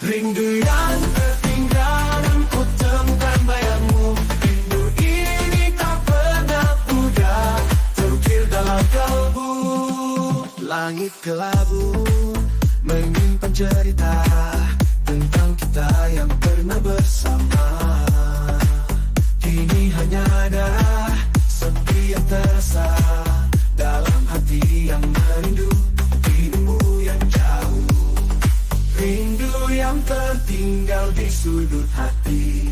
Rindu yang tertinggal ku temukan bayangmu. Rindu ini tak pernah pudar, terukir dalam kalbu. Langit kelabu menyimpan cerita tentang kita yang pernah bersama. Kini hanya ada sepi yang terasa dalam hati yang merindu dirimu yang jauh. Rindu yang tertinggal di sudut hati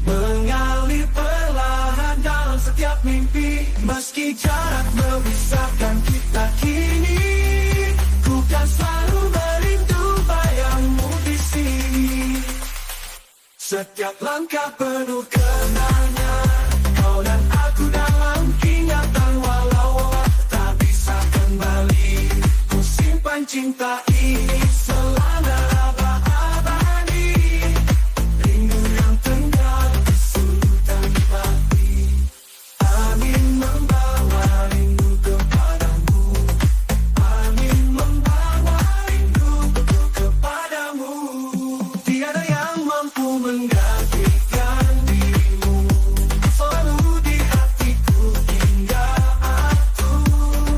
mengalir perlahan dalam setiap mimpi. Meski jarak memisahkan kita kini, ku kan selalu merindu bayangmu di sini. Setiap langkah penuh kenangan, kau dan aku dalam ingatan. Walau tak bisa kembali, ku simpan cinta ini selama abadi. Rindu yang tinggal di sudut hati, angin membawa rindu kepadamu. Angin membawa rinduku kepadamu. Tiada yang mampu menggantikan dirimu, selalu di hatiku hingga atur.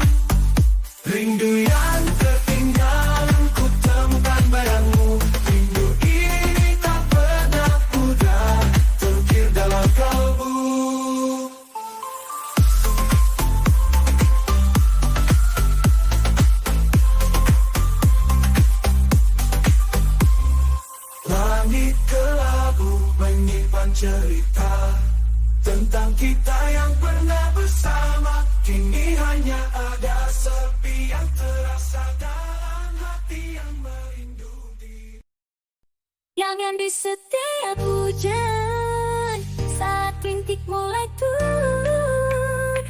Rindu yang tertinggal ku temukan bayangmu. Rindu ini tak pernah pudar, terukir dalam kalbu. Langit kelabu menyimpan cerita tentang kita yang pernah bersama. Kini hanya ada sepi yang terasa dalam hati yang merindu diri. Jangan di setiap hujan, saat rintik mulai turun,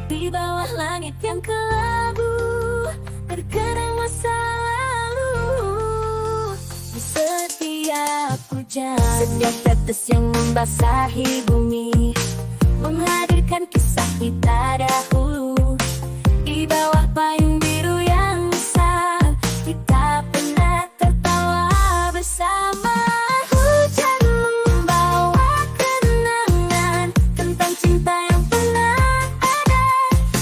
di bawah langit yang kelabu terkenang masa lalu. Di setiap hujan, setiap tetes yang membasahi bumi menghadirkan kisah kita dahulu. Di bawah payung biru yang besar, kita pernah tertawa bersama. Hujan membawa kenangan tentang cinta yang pernah ada.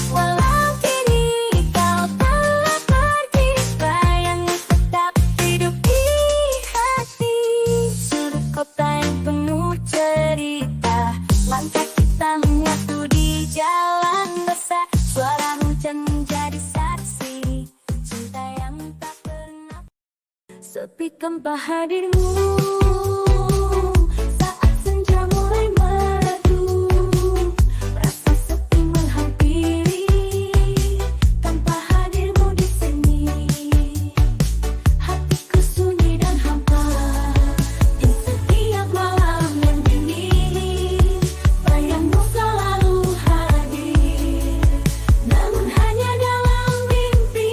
Walau kini kau telah pergi, bayangmu tetap hidup di hati. Sudut kota yang penuh cerita, langkah kita menyatu di jalan basah. Suara hujan menjadi saksi cinta yang tak pernah sepi tanpa hadirmu. Saat senja mulai meredup, rasa sepi menghampiri tanpa hadirmu di sini. Hatiku sunyi dan hampa di setiap malam yang dingin. Bayangmu selalu hadir, namun hanya dalam mimpi.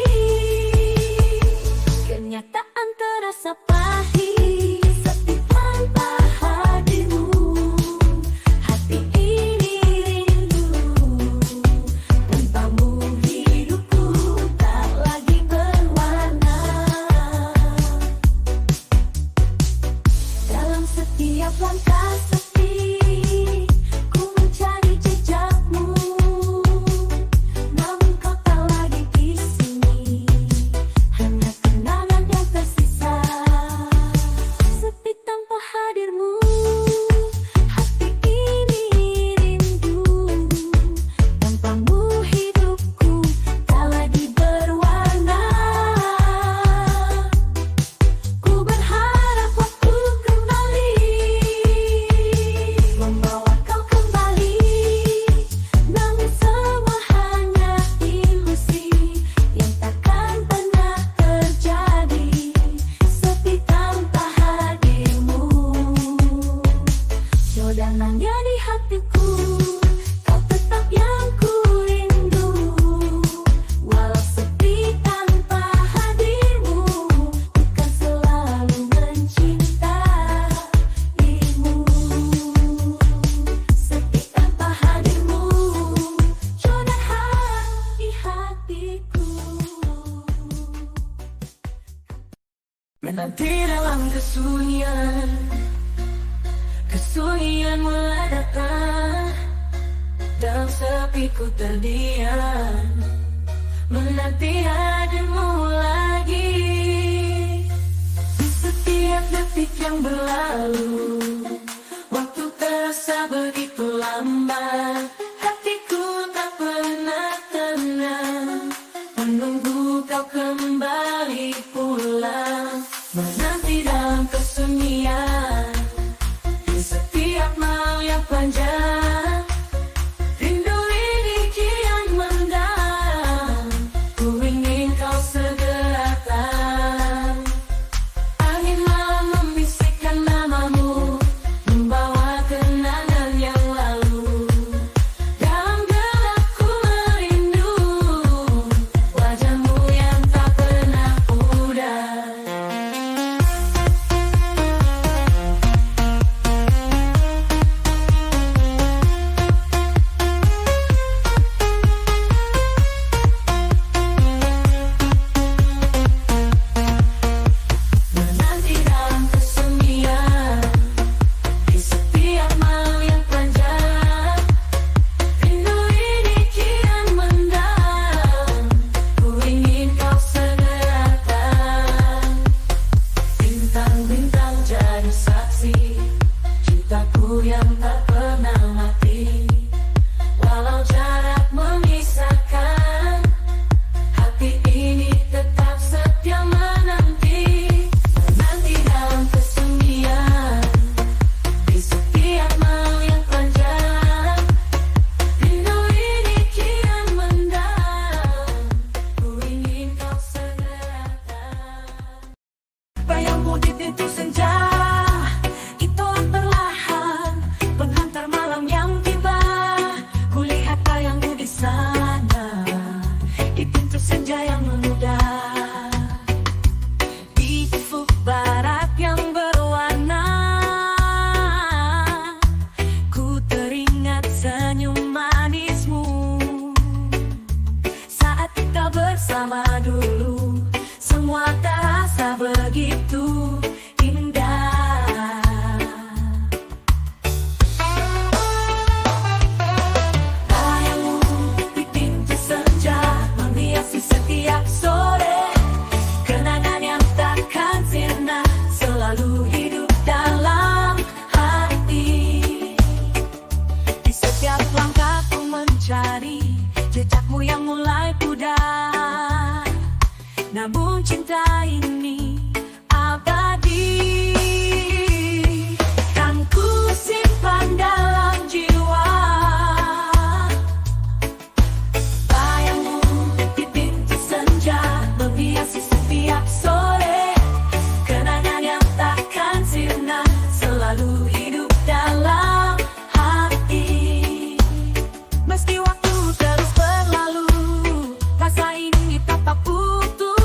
Kenyataan terasa pahit, sepi tanpa hadirmu. Hati ini rindu, tanpamu hidupku tak lagi berwarna. Dalam setiap langkah sepi, ku mencari jejakmu, namun kau tak lagi di sini. Hanya kenangan yang tersisa, sepi tanpa hadirmu. Hati ini rindu, tanpamu hidupku tak lagi berwarna. Ku berharap waktu kembali membawa kau kembali, namun semua hanya ilusi yang takkan pernah terjadi. Sepi tanpa hadirmu, cadangannya di hatiku, kau tetap yang ku rindu. Walau sepi tanpa hadirmu, ku kan selalu mencintaimu. Sepi tanpa hadirmu, cadangan di hatiku. Menanti dalam kesunyian kian mulai datang. Dalam sepiku terdiam, menanti hadirmu lagi. Di setiap detik yang berlalu, waktu terasa begitu lambat. Hatiku tak pernah tenang, menunggu kau kembali pulang. Menanti dalam kesunyian, di setiap malam yang panjang. Rindu ini kian mendalam, ku ingin kau segera datang. Angin malam membisikkan namamu, membawa kenangan yang lalu. Dalam gelapku merindu wajahmu yang tak pernah pudar. Menanti dalam kesunyian, di setiap malam yang panjang. Rindu ini kian mendalam, ku ingin kau segera datang. Bintang-bintang jadi saksi cintaku yang tak pernah mati. Walau jarak memisahkan, hati ini tetap setia menanti. Menanti dalam kesunyian, di setiap malam yang panjang. Rindu ini kian mendalam, ku ingin kau segera datang. Bayangmu di titik senja, itulah perlahan penghantar malam yang tiba. Kulihat bayangmu di sana, di pintu senja yang memudar. Di ufuk barat yang berwarna, ku teringat senyum manismu. Saat kita bersama dulu, semua terasa begitu indah. Bayangmu di pintu senja menghiasi setiap sore. Kenangan yang takkan sirna selalu hidup dalam hati. Di setiap langkahku mencari jejakmu yang mulai pudar. Namun cinta ini abadi, kan ku simpan dalam jiwa. Bayangmu di pintu senja menghiasi setiap sore. Kenangan yang takkan sirna selalu hidup dalam hati. Meski waktu terus berlalu, rasa ini tak putus.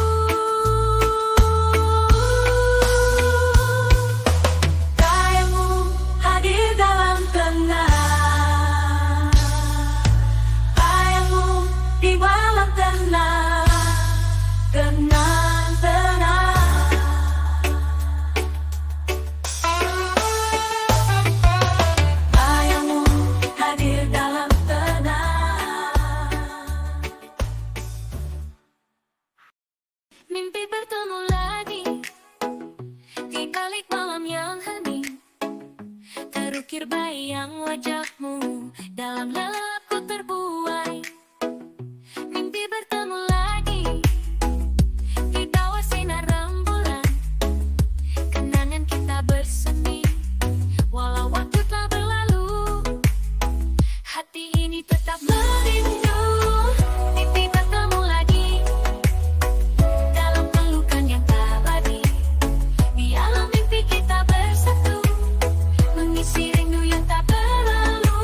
Bayangmu hadir dalam tenang, bayangmu di malam tenang, tenang-tenang. Bayangmu hadir dalam tenang. Mimpi bertemu lagi di balik malam yang hening. Terukir bayang wajahmu dalam lelapku terbuai. Mimpi bertemu lagi di bawah sinar rembulan. Kenangan kita bersemi, walau waktu telah berlalu. Hati ini tetap merindu. Mimpi bertemu lagi dalam pelukan yang abadi. Di alam mimpi kita bersatu, mengisi rindu yang tak berlalu.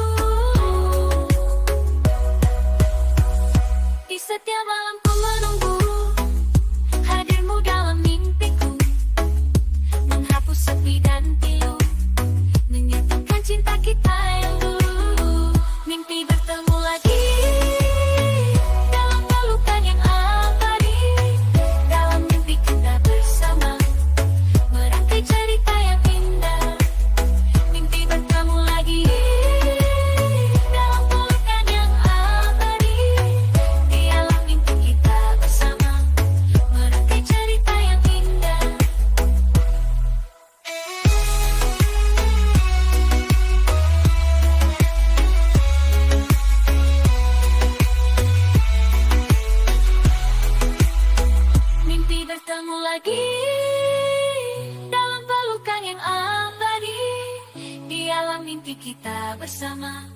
mimpi kita bersama,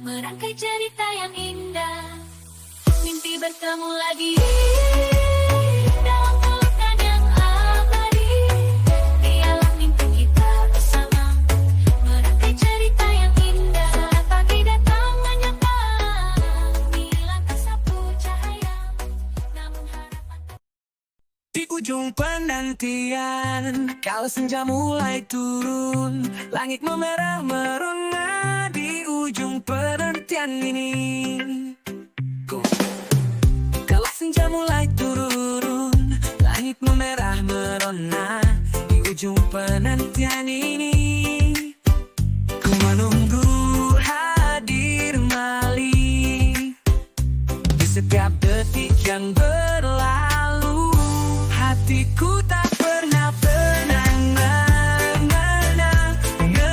merangkai cerita yang indah. Mimpi bertemu lagi dalam pelukan yang abadi. Dialah mimpi kita bersama, merangkai cerita yang indah. Pagi datang menyapa, hilang tersapu cahaya, namun harapan. Di ujung penantian, kala senja mulai turun, langit memerah merona di ujung penantian ini. Kala senja mulai turun, langit memerah merona di ujung penantian ini. Ku menunggu hadir kembali di setiap detik yang berlalu. Hatiku tak pernah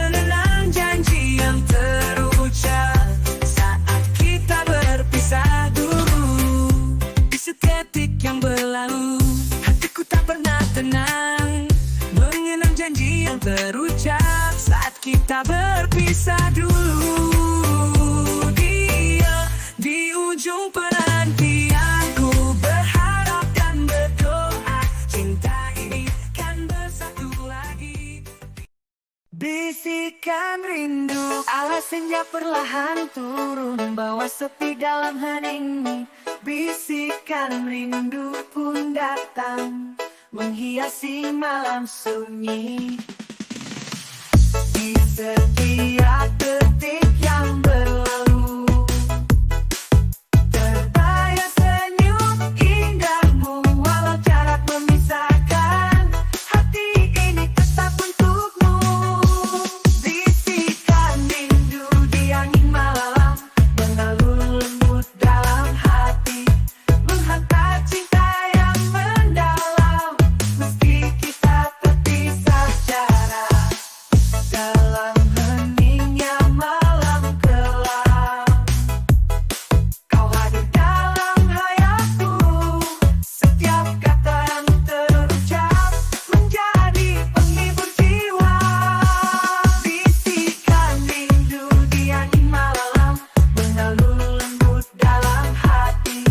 mengenang janji yang terucap saat kita berpisah dulu. Di seketik yang berlalu, hatiku tak pernah tenang mengenang janji yang terucap saat kita berpisah dulu. Dia di ujung penantianku berharap dan berdoa, cinta ini kan bersatu lagi. Bisikan rindu ala senja perlahan turun, bawa sepi dalam hening. Bisikan rindu pun datang menghiasi malam sunyi. Di setiap detik yang berlalu, terbayang senyum indahmu. Walau jarak memisahkan, hati ini tetap untukmu. Bisikan rindu di angin malam, mengalun lembut dalam hati, menghantar cinta yang mendalam. Meski kita terpisah jarak, dalam heningnya malam gelap, kau hadir dalam hayatku. Setiap kata yang terucap menjadi penghibur jiwa. Bisikan rindu di angin malam, mengalun lembut dalam hati,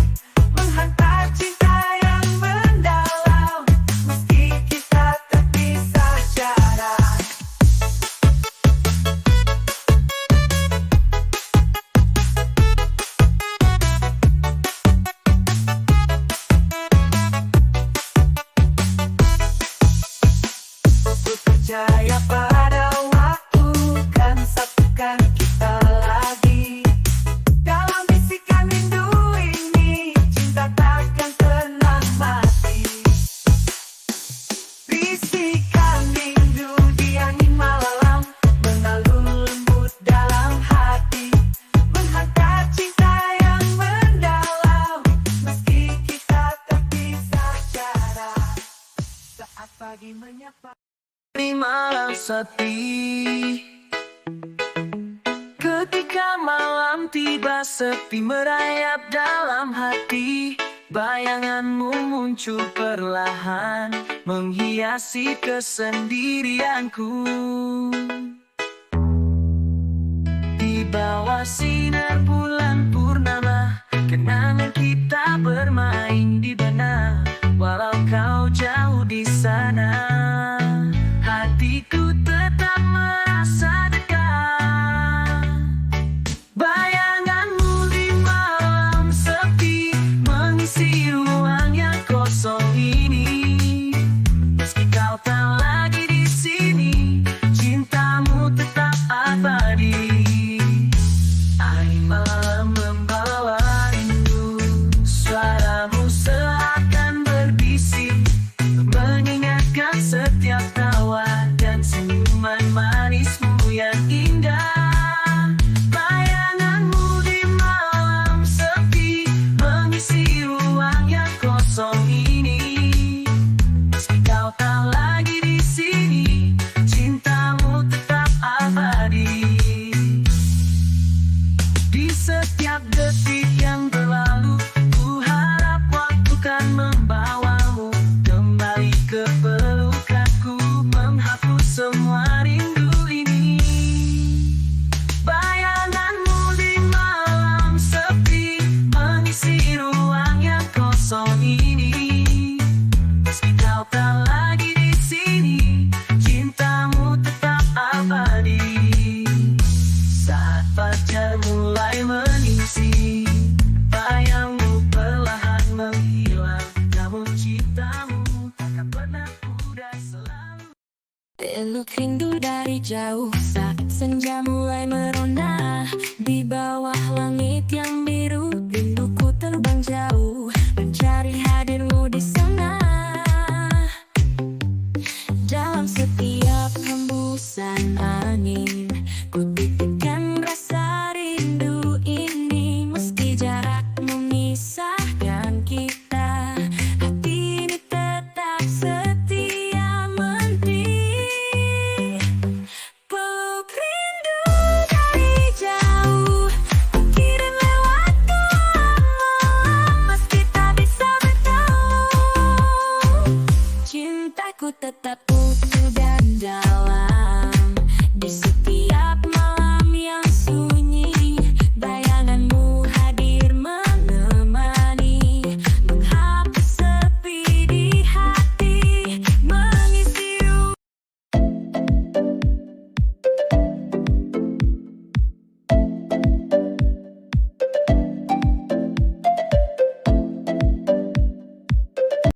menghantar cinta yang mendalam. Meski kita terpisah jarak, ku percaya pada waktu kan satukan kita lagi. Dalam bisikan rindu ini, cinta takkan pernah mati. Bisikan rindu di angin malam, mengalun lembut dalam hati, menghantar cinta yang mendalam. Meski kita terpisah jarak, saat pagi menyapa di malam sepi. Ketika malam tiba, sepi merayap dalam hati. Bayanganmu muncul perlahan, menghiasi kesendirianku. Di bawah sinar bulan purnama, kenangan kita bermain di benak. Walau kau jauh di sana, hatiku tetap merasa dekat. Bayanganmu di malam sepi, mengisi ruang yang kosong ini. Meski kau tak lagi di sini, cintamu tetap abadi. Angin malam membawa rindu, suaramu seakan berbisik, mengingatkan setiap tawa dan senyuman manismu yang indah. Bayanganmu di malam sepi, mengisi ruang yang kosong ini. Meski kau tak lagi di sini, cintamu tetap abadi. Di setiap detik yang berlalu, ku harap waktu kan membawamu kembali ke pelukanku, menghapus semua rindu ini. rindu dari jauh saat senja mulai merona. Di bawah langit yang biru, rinduku terbang jauh mencari hadirmu di sana. Dalam setiap hembusan angin,